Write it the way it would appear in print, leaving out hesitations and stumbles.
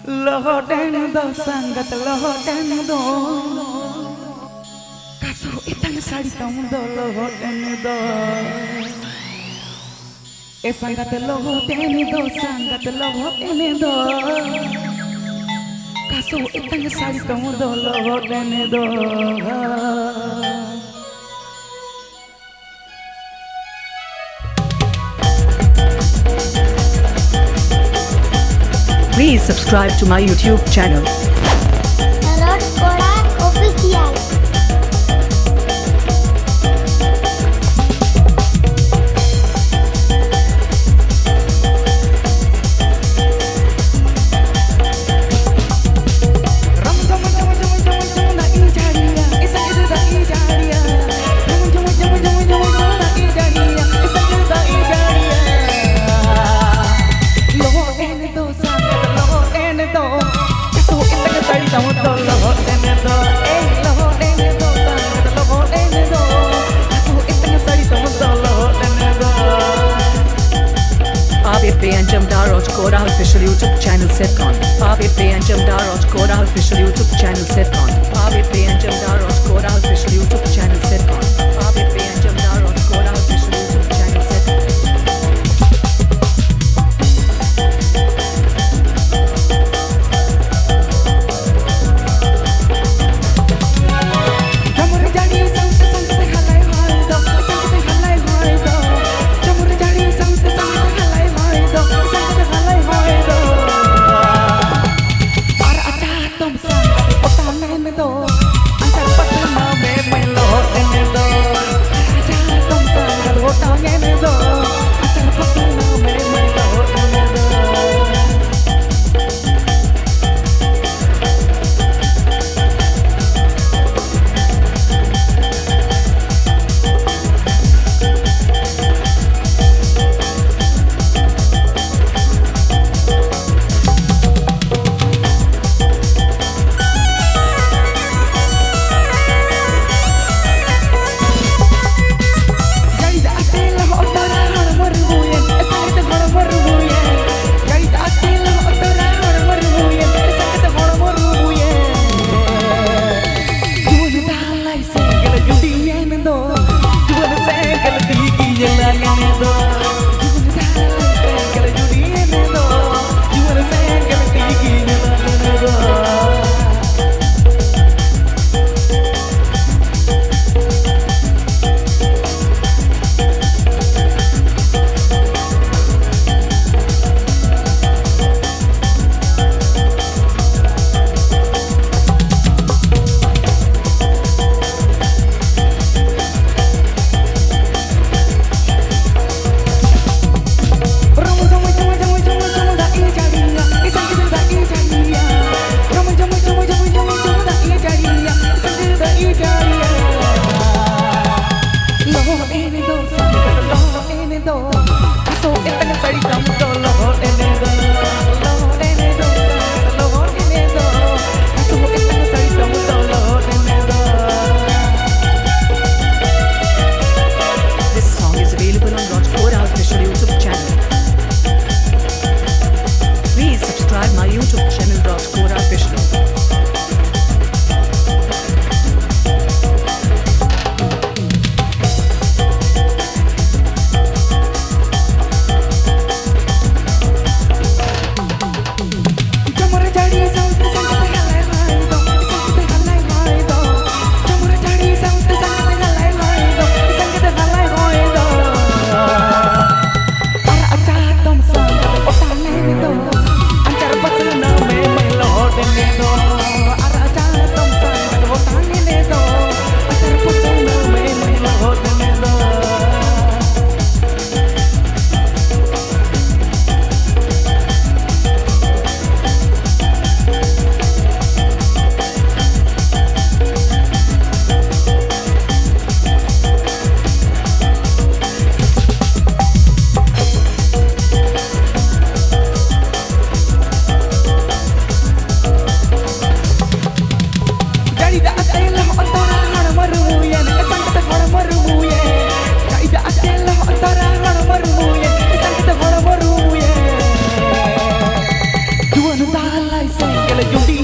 Lohoden do sangat lohoden do kaso itang sari tong do lohoden do e sangat lohoden do kaso itang sari tong do lohoden do Please subscribe to my YouTube channel. Lord Kora Official. Jamdaroj Kora official YouTube channel Setcon. Aave Jamdaroj Kora official YouTube channel Setcon. Aave Jamdaroj Kora official YouTube channel Setcon. Aave Jamdaroj Kora official YouTube channel Setcon. gele jundi